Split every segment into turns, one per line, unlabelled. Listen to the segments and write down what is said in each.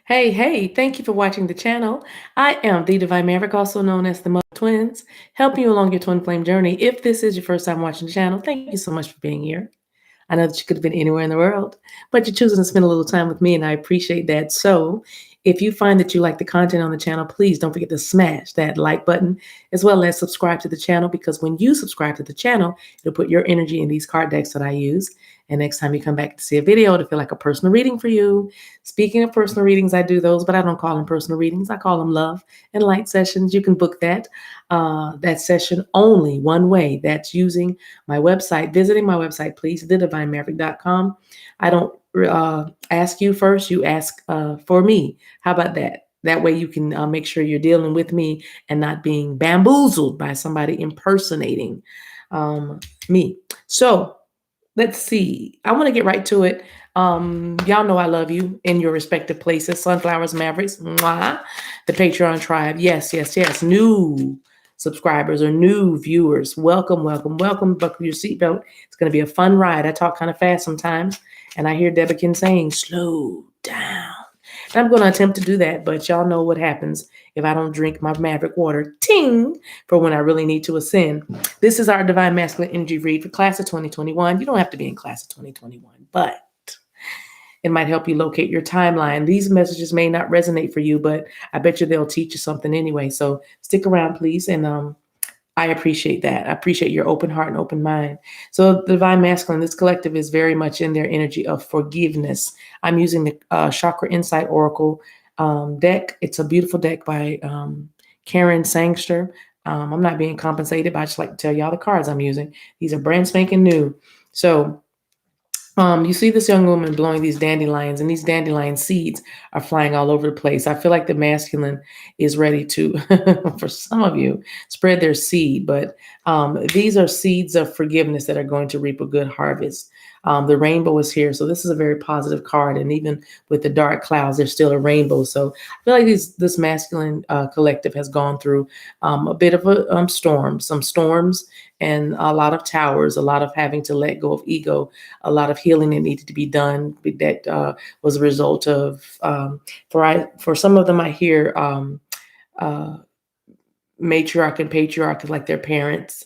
Hey, thank you for watching the channel. I am the Divine Maverick, also known as the Mother Twins, helping you along your twin flame journey. If this is your first time watching the channel, thank you so much for being here. I know that you could have been anywhere in the world, but you're choosing to spend a little time with me, and I appreciate that. So, if you find that you like the content on the channel, please don't forget to smash that like button as well as subscribe to the channel because when you subscribe to the channel, it'll put your energy in these card decks that I use. And next time you come back to see a video, it'll feel like a personal reading for you. Speaking of personal readings, I do those, but I don't call them personal readings. I call them love and light sessions. You can book that session only one way. That's using my website, visiting my website, please, TheDivineMaverick.com. I don't ask you first, you ask for me. How about that? That way you can make sure you're dealing with me and not being bamboozled by somebody impersonating me. So let's see. I want to get right to it. Y'all know I love you in your respective places. Sunflowers, Mavericks, mwah. The Patreon tribe. Yes. New subscribers or new viewers. Welcome. Buckle your seatbelt. It's going to be a fun ride. I talk kind of fast sometimes, and I hear Debekin saying, slow down. And I'm going to attempt to do that, but y'all know what happens if I don't drink my Maverick water, ting, for when I really need to ascend. This is our Divine Masculine Energy read for class of 2021. You don't have to be in class of 2021, but it might help you locate your timeline. These messages may not resonate for you, but I bet you they'll teach you something anyway. So stick around, please. And I appreciate that. I appreciate your open heart and open mind. So the Divine Masculine, this collective is very much in their energy of forgiveness. I'm using the Chakra Insight Oracle deck. It's a beautiful deck by Karen Sangster. I'm not being compensated, but I just like to tell y'all the cards I'm using. These are brand spanking new. So you see this young woman blowing these dandelions, and these dandelion seeds are flying all over the place. I feel like the masculine is ready to, for some of you, spread their seed. But these are seeds of forgiveness that are going to reap a good harvest. The rainbow is here, so this is a very positive card. And even with the dark clouds, there's still a rainbow. So I feel like this masculine collective has gone through a bit of a storm, some storms, and a lot of towers, a lot of having to let go of ego, a lot of healing that needed to be done. That was a result of, for some of them, I hear uh, matriarch and patriarch, like their parents,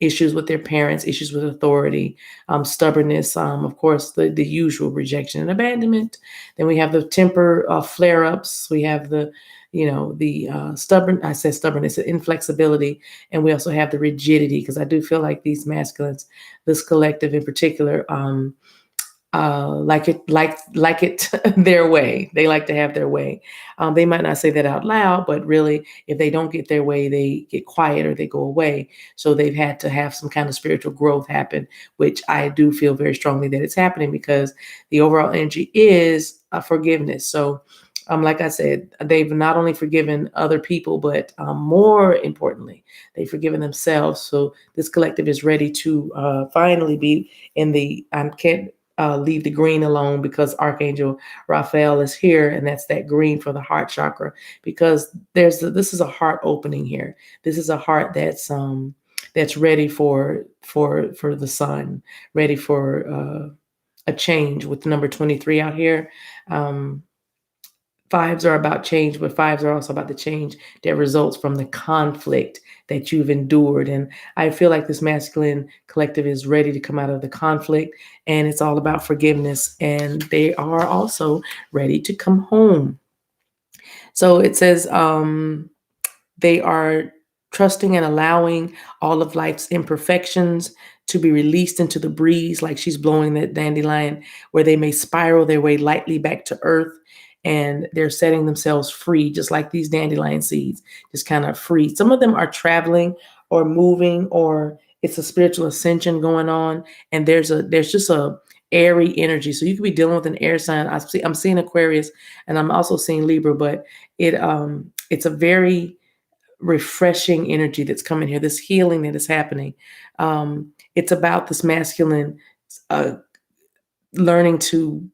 issues with their parents, issues with authority, stubbornness, of course, the usual rejection and abandonment. Then we have the temper flare-ups. We have the stubborn, I said stubbornness, inflexibility, and we also have the rigidity, because I do feel like these masculines, this collective in particular, like it their way. They like to have their way. They might not say that out loud, but really, if they don't get their way, they get quiet or they go away. So they've had to have some kind of spiritual growth happen, which I do feel very strongly that it's happening, because the overall energy is forgiveness. So like I said, they've not only forgiven other people, but more importantly, they've forgiven themselves. So this collective is ready to finally be in the, I can't leave the green alone, because Archangel Raphael is here, and that's that green for the heart chakra, because this is a heart opening here. This is a heart that's ready for the sun, ready for a change. With number 23 out here, fives are about change, but fives are also about the change that results from the conflict that you've endured. And I feel like this masculine collective is ready to come out of the conflict, and it's all about forgiveness. And they are also ready to come home. So it says they are trusting and allowing all of life's imperfections to be released into the breeze, like she's blowing that dandelion, where they may spiral their way lightly back to earth. And they're setting themselves free, just like these dandelion seeds, just kind of free. Some of them are traveling or moving, or it's a spiritual ascension going on. And there's just a airy energy. So you could be dealing with an air sign. I'm seeing Aquarius, and I'm also seeing Libra, but it's a very refreshing energy that's coming here. This healing that is happening. It's about this masculine learning to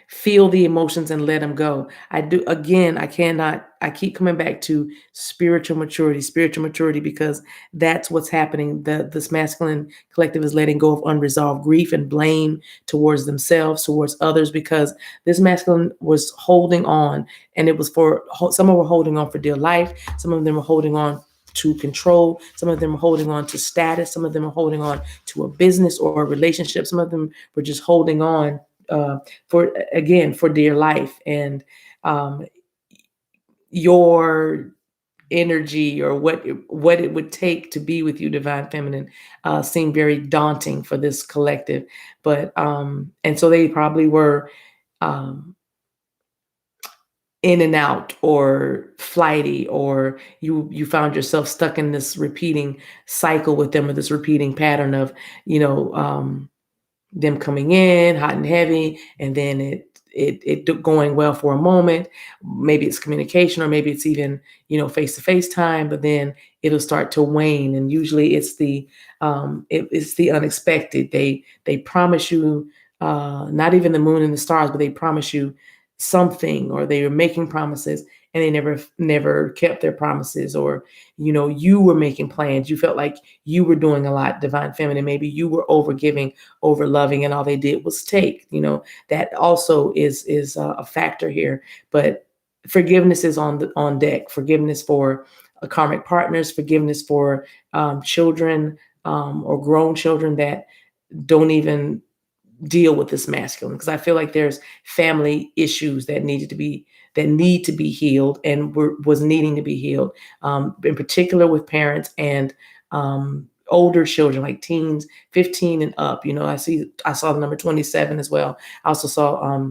feel the emotions and let them go. I do, again, I keep coming back to spiritual maturity, because that's what's happening. This masculine collective is letting go of unresolved grief and blame towards themselves, towards others, because this masculine was holding on, and it was for, some were holding on for dear life. Some of them were holding on to control. Some of them are holding on to status. Some of them are holding on to a business or a relationship. Some of them were just holding on for dear life. And um, your energy, or what it would take to be with you, divine feminine, seemed very daunting for this collective. But and so they probably were um, in and out, or flighty, or you found yourself stuck in this repeating cycle with them, or this repeating pattern of, you know, them coming in hot and heavy, and then it going well for a moment. Maybe it's communication, or maybe it's even, you know, face to face time, but then it'll start to wane. And usually it's it's the unexpected. They promise you, not even the moon and the stars, but they promise you something, or they were making promises, and they never kept their promises. Or, you know, you were making plans, you felt like you were doing a lot, divine feminine. Maybe you were over giving, over loving, and all they did was take. You know, that also is a factor here. But forgiveness is on deck. Forgiveness for karmic partners, forgiveness for children, or grown children that don't even deal with this masculine, because I feel like there's family issues that need to be healed, and was needing to be healed, in particular with parents and older children, like teens, 15 and up. You know, I saw the number 27 as well. I also saw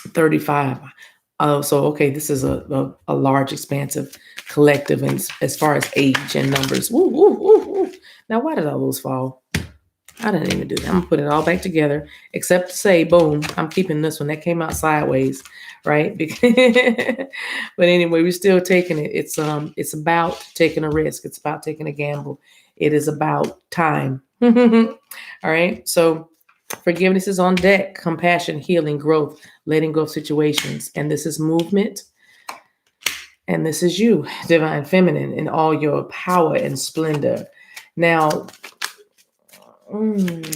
35. So okay, this is a large, expansive collective, and as far as age and numbers. Woo, woo, woo, woo. Now, why did all those fall? I didn't even do that. I'm gonna put it all back together, except to say, boom, I'm keeping this one. That came out sideways, right? But anyway, we're still taking it. It's about taking a risk. It's about taking a gamble. It is about time. All right. So forgiveness is on deck. Compassion, healing, growth, letting go of situations. And this is movement. And this is you, divine feminine, in all your power and splendor. Now,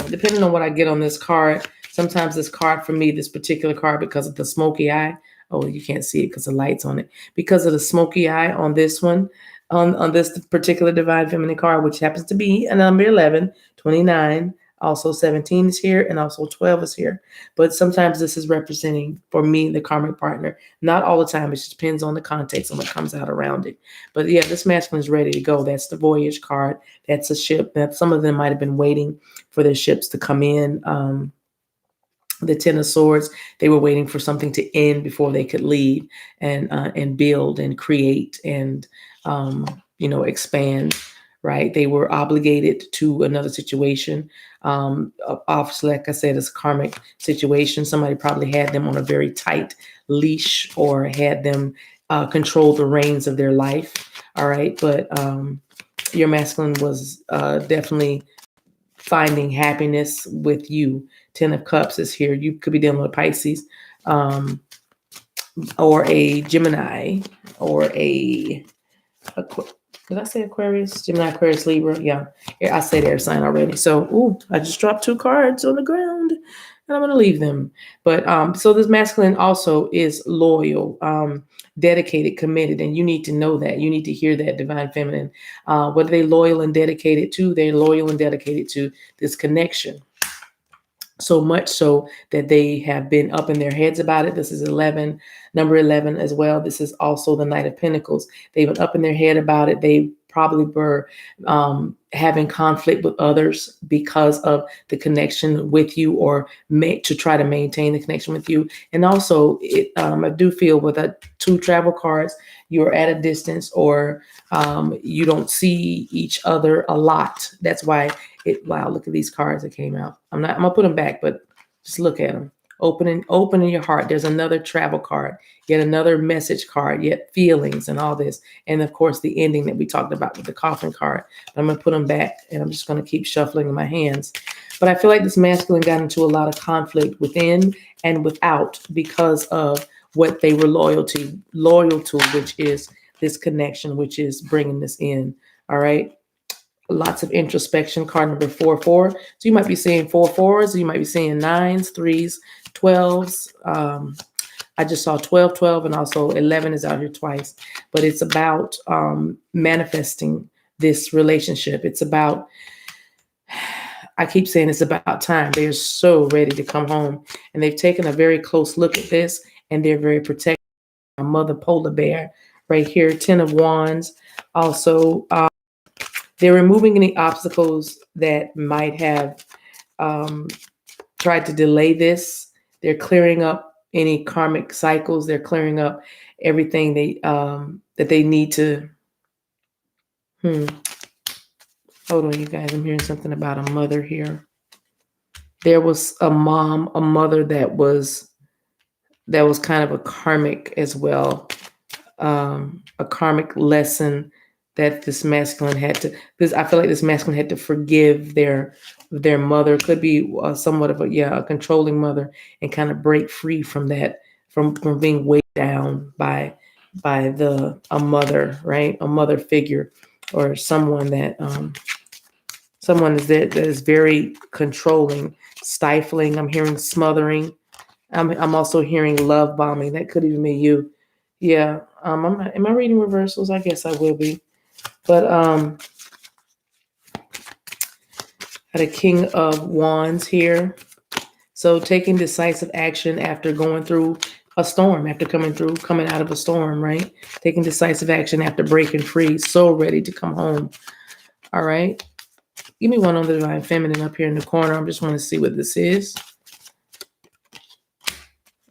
depending on what I get on this card, sometimes this card for me, this particular card, because of the smoky eye. Oh, you can't see it because the light's on it. Because of the smoky eye on this one, on this particular divine feminine card, which happens to be a number 11, 29, also 17 is here, and also 12 is here. But sometimes this is representing, for me, the karmic partner. Not all the time. It just depends on the context and what comes out around it. But yeah, this masculine is ready to go. That's the voyage card. That's a ship. That some of them might have been waiting for their ships to come in. The Ten of Swords, they were waiting for something to end before they could leave and build and create and expand. Right? They were obligated to another situation. Obviously, like I said, it's a karmic situation. Somebody probably had them on a very tight leash, or had them control the reins of their life. All right, but your masculine was definitely finding happiness with you. 10 of Cups is here. You could be dealing with Pisces, or a Gemini, or a did I say Aquarius? Gemini, Aquarius, Libra. Yeah, I said air sign already. So, I just dropped 2 cards on the ground, and I'm going to leave them. But so this masculine also is loyal, dedicated, committed, and you need to know that. You need to hear that, divine feminine. What are they loyal and dedicated to? They're loyal and dedicated to this connection. So much so that they have been up in their heads about it. This is 11, number 11 as well. This is also the Knight of Pentacles. They've been up in their head about it. They probably were having conflict with others because of the connection with you, or to try to maintain the connection with you. And also, I do feel with 2 travel cards, you're at a distance, or you don't see each other a lot. That's why wow, look at these cards that came out. I'm gonna put them back, but just look at them. Opening your heart. There's another travel card, yet another message card, yet feelings and all this. And of course, the ending that we talked about with the coffin card. I'm going to put them back, and I'm just going to keep shuffling in my hands. But I feel like this masculine got into a lot of conflict within and without because of what they were loyal to, which is this connection, which is bringing this in. All right. Lots of introspection. Card number 4, 4. So you might be seeing 4 4s. You might be seeing 9s, 3s, 12s. I just saw 12, 12, and also 11 is out here twice. But it's about manifesting this relationship. It's about, I keep saying it's about time. They're so ready to come home. And they've taken a very close look at this, and they're very protective. My mother polar bear right here, 10 of Wands. Also, they're removing any obstacles that might have tried to delay this. They're clearing up any karmic cycles. They're clearing up everything that they need to. Hold on, you guys. I'm hearing something about a mother here. There was a mother that was kind of a karmic as well. A karmic lesson that this masculine had to. I feel like this masculine had to forgive their mother. Could be somewhat of a controlling mother, and kind of break free from that, from being weighed down by a mother, right? A mother figure, or someone that that is very controlling, stifling. I'm hearing smothering. I'm also hearing love bombing. That could even be you. Yeah. Am I reading reversals? I guess I will be. But had a King of Wands here. So taking decisive action after going through a storm, after coming out of a storm, right? Taking decisive action after breaking free. So ready to come home. All right. Give me one on the Divine Feminine up here in the corner. I just want to see what this is.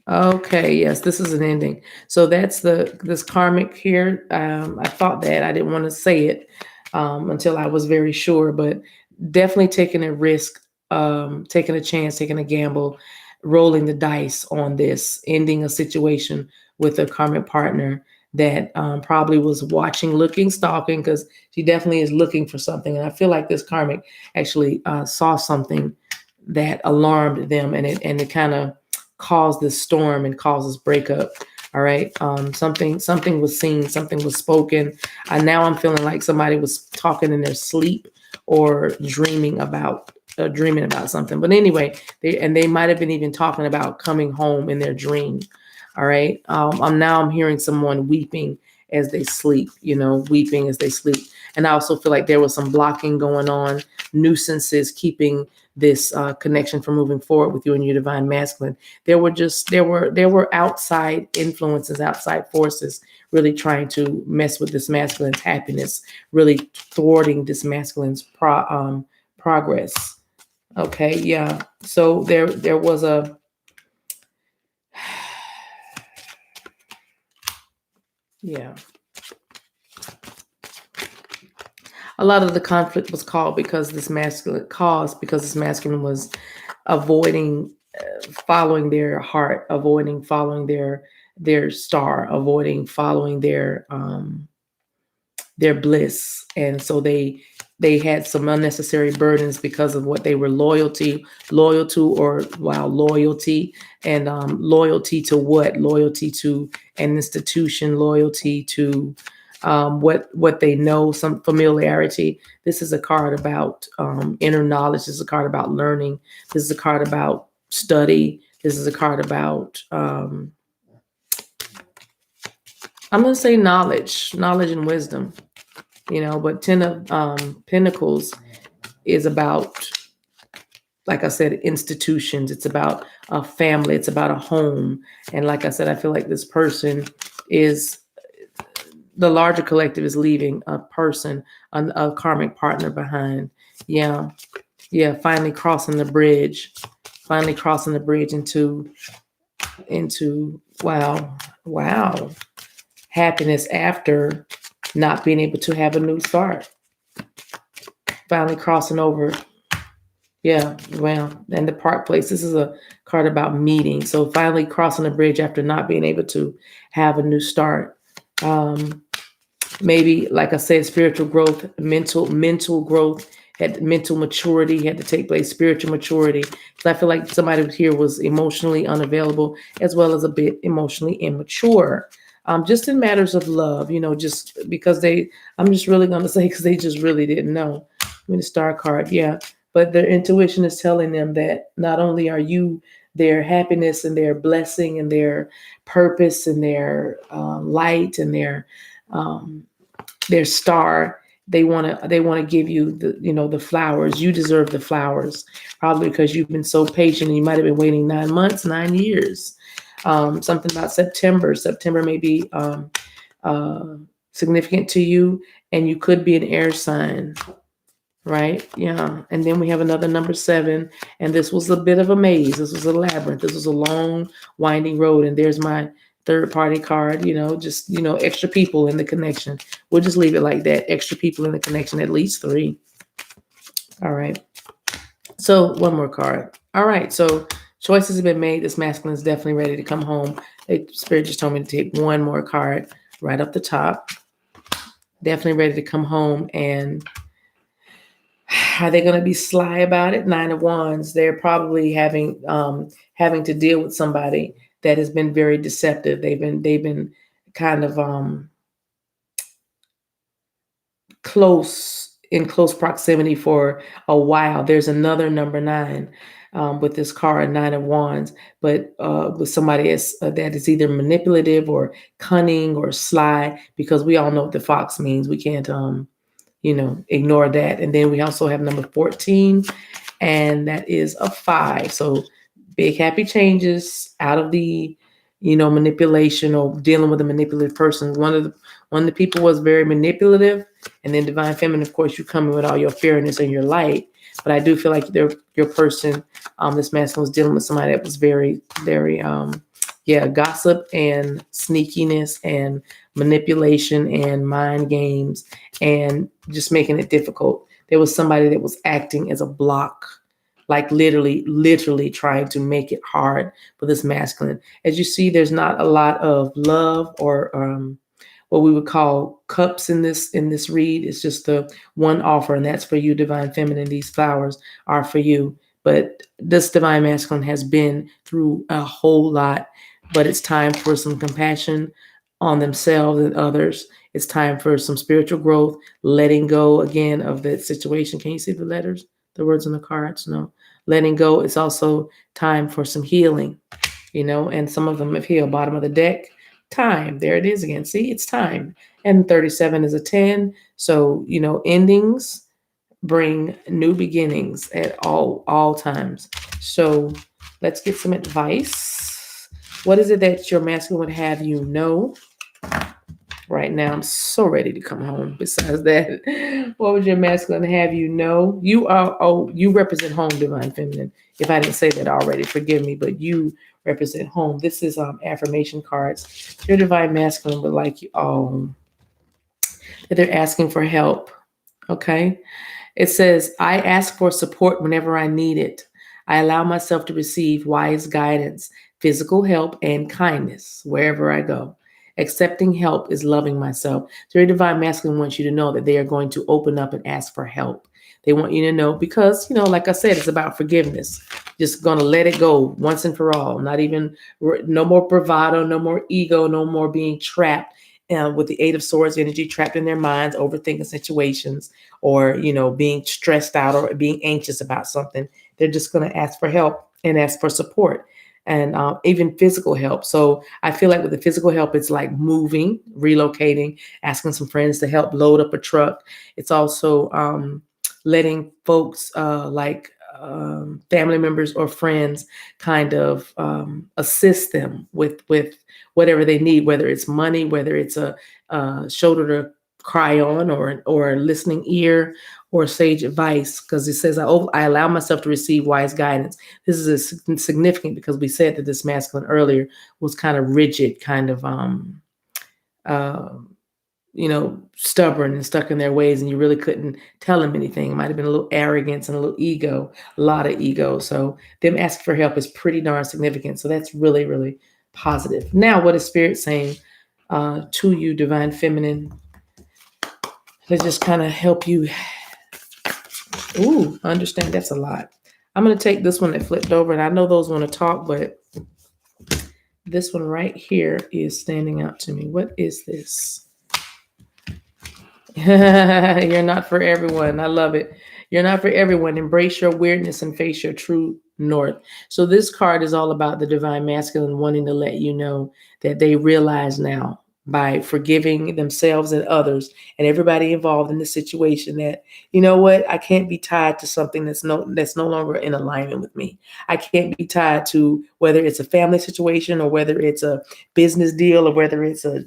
Okay, yes, this is an ending. So that's this karmic here. I thought that I didn't want to say it until I was very sure, but definitely taking a risk, taking a chance, taking a gamble, rolling the dice on this, ending a situation with a karmic partner that probably was watching, looking, stalking, because she definitely is looking for something. And I feel like this karmic actually saw something that alarmed them, and it kind of caused this storm and causes breakup. All right. Something was seen, something was spoken. And now I'm feeling like somebody was talking in their sleep or dreaming about something. But anyway, they might have been even talking about coming home in their dream. All right. I'm hearing someone weeping as they sleep, weeping as they sleep. And I also feel like there was some blocking going on, nuisances keeping this connection from moving forward with you and your divine masculine. There were outside influences, outside forces really trying to mess with this masculine's happiness, really thwarting this masculine's progress. Okay, yeah. So there was a yeah. A lot of the conflict was caused because this masculine was avoiding following their heart, avoiding following their star, avoiding following their bliss. And so they had some unnecessary burdens because of what they were loyal to, loyalty. And loyalty to what? Loyalty to an institution, loyalty to what they know, some familiarity. This is a card about inner knowledge. This is a card about learning. This is a card about study. This is a card about I'm going to say knowledge and wisdom. But 10 of Pentacles is about, like I said, institutions. It's about a family. It's about a home. And like I said, I feel like this person is, the larger collective is leaving a person, a karmic partner behind. Yeah. Yeah. Finally crossing the bridge into wow. Happiness after not being able to have a new start. Finally crossing over. Yeah, well, and the park place. This is a card about meeting. So finally crossing the bridge after not being able to have a new start. Maybe, like I said, spiritual growth, mental growth had mental maturity had to take place, spiritual maturity. So I feel like somebody here was emotionally unavailable as well as a bit emotionally immature. Just in matters of love, just because I'm just really going to say because they just really didn't know. I mean, the star card, yeah. But their intuition is telling them that not only are you their happiness and their blessing and their purpose and their light and their star. They want to give you the flowers. You deserve the flowers, probably because you've been so patient and you might have been waiting 9 months, 9 years. Something about September. September may be uh, significant to you, and you could be an air sign, right? Yeah. And then we have another number 7, and this was a bit of a maze. This was a labyrinth. This was a long, winding road. And there's my third party card, just, extra people in the connection. We'll just leave it like that. Extra people in the connection, at least 3. All right. So one more card. All right. So choices have been made. This masculine is definitely ready to come home. Spirit just told me to take one more card right up the top. Definitely ready to come home. And are they going to be sly about it? 9 of Wands. They're probably having to deal with somebody that has been very deceptive. They've been kind of in close proximity for a while. There's another number 9 with this card, 9 of Wands, but with somebody that is either manipulative or cunning or sly, because we all know what the fox means. We can't ignore that. And then we also have number 14, and that is a 5. So big happy changes out of the, manipulation or dealing with a manipulative person. One of the people was very manipulative, and then Divine Feminine, of course, you come in with all your fairness and your light. But I do feel like your person, this masculine, was dealing with somebody that was very, very, gossip and sneakiness and manipulation and mind games and just making it difficult. There was somebody that was acting as a block, like literally trying to make it hard for this masculine. As you see, there's not a lot of love or what we would call cups in this read. It's just the one offer, and that's for you, Divine Feminine. These flowers are for you. But this Divine Masculine has been through a whole lot, but it's time for some compassion on themselves and others. It's time for some spiritual growth, letting go again of that situation. Can you see the letters, the words on the cards? No. Letting go. It's also time for some healing, and some of them have healed. Bottom of the deck, time. There it is again. See, it's time. And 37 is a 10. So, endings bring new beginnings at all times. So let's get some advice. What is it that your masculine would have you know? Right now, I'm so ready to come home. Besides that, what would your masculine have you know? You represent home, Divine Feminine. If I didn't say that already, forgive me, but you represent home. This is affirmation cards. Your Divine Masculine would like you that they're asking for help. Okay. It says, I ask for support whenever I need it. I allow myself to receive wise guidance, physical help, and kindness wherever I go. Accepting help is loving myself. So your Divine Masculine wants you to know that they are going to open up and ask for help. They want you to know because, like I said, it's about forgiveness. Just going to let it go once and for all. No more bravado, no more ego, no more being trapped with the 8 of Swords energy, trapped in their minds, overthinking situations, or, being stressed out or being anxious about something. They're just going to ask for help and ask for support. And even physical help. So I feel like with the physical help, it's like moving, relocating, asking some friends to help load up a truck. It's also letting folks like family members or friends kind of assist them with whatever they need, whether it's money, whether it's a shoulder to cry on, or a listening ear, or sage advice, because it says, I allow myself to receive wise guidance. This is significant because we said that this masculine earlier was kind of rigid, kind of, stubborn and stuck in their ways, and you really couldn't tell them anything. It might have been a little arrogance and a little ego, a lot of ego. So them asking for help is pretty darn significant. So that's really, really positive. Now, what is Spirit saying to you, Divine Feminine? Let's just kind of help you Ooh, I understand that's a lot. I'm going to take this one that flipped over, and I know those want to talk, but this one right here is standing out to me. What is this? You're not for everyone. I love it. You're not for everyone. Embrace your weirdness and face your true north. So this card is all about the divine masculine wanting to let you know that they realize now by forgiving themselves and others and everybody involved in the situation that, you know what, I can't be tied to something that's no longer in alignment with me. I can't be tied to whether it's a family situation or whether it's a business deal or whether it's a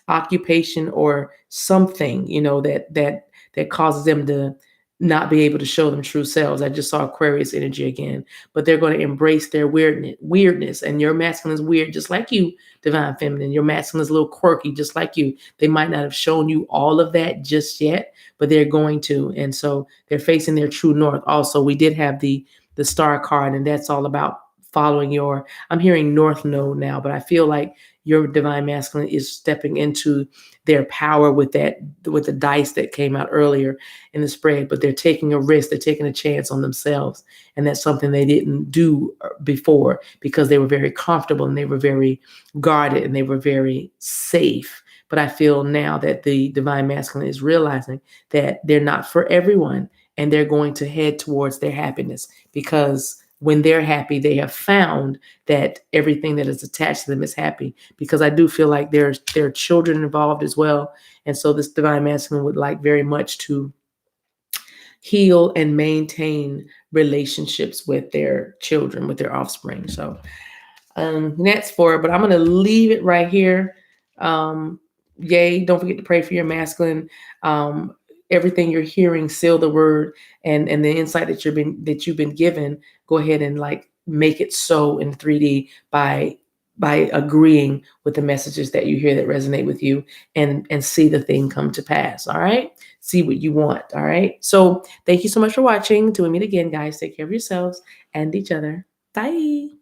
occupation or something, that causes them to not be able to show them true selves. I just saw Aquarius energy again, but they're going to embrace their weirdness, and your masculine is weird just like you, divine feminine. Your masculine is a little quirky just like you. They might not have shown you all of that just yet, but they're going to, and so they're facing their true north. Also, we did have the star card, and that's all about following your, I'm hearing north node now, but I feel like your divine masculine is stepping into their power with the dice that came out earlier in the spread, but they're taking a risk, they're taking a chance on themselves, and that's something they didn't do before because they were very comfortable and they were very guarded and they were very safe. But I feel now that the divine masculine is realizing that they're not for everyone, and they're going to head towards their happiness, because when they're happy, they have found that everything that is attached to them is happy. Because I do feel like there are children involved as well. And so this divine masculine would like very much to heal and maintain relationships with their children, with their offspring. So that's for it, but I'm going to leave it right here. Yay. Don't forget to pray for your masculine. Um, Everything you're hearing, seal the word and the insight that you've been given. Go ahead and like make it so in 3D by agreeing with the messages that you hear that resonate with you, and see the thing come to pass. All right. See what you want. All right. So thank you so much for watching. Till we meet again, guys. Take care of yourselves and each other. Bye.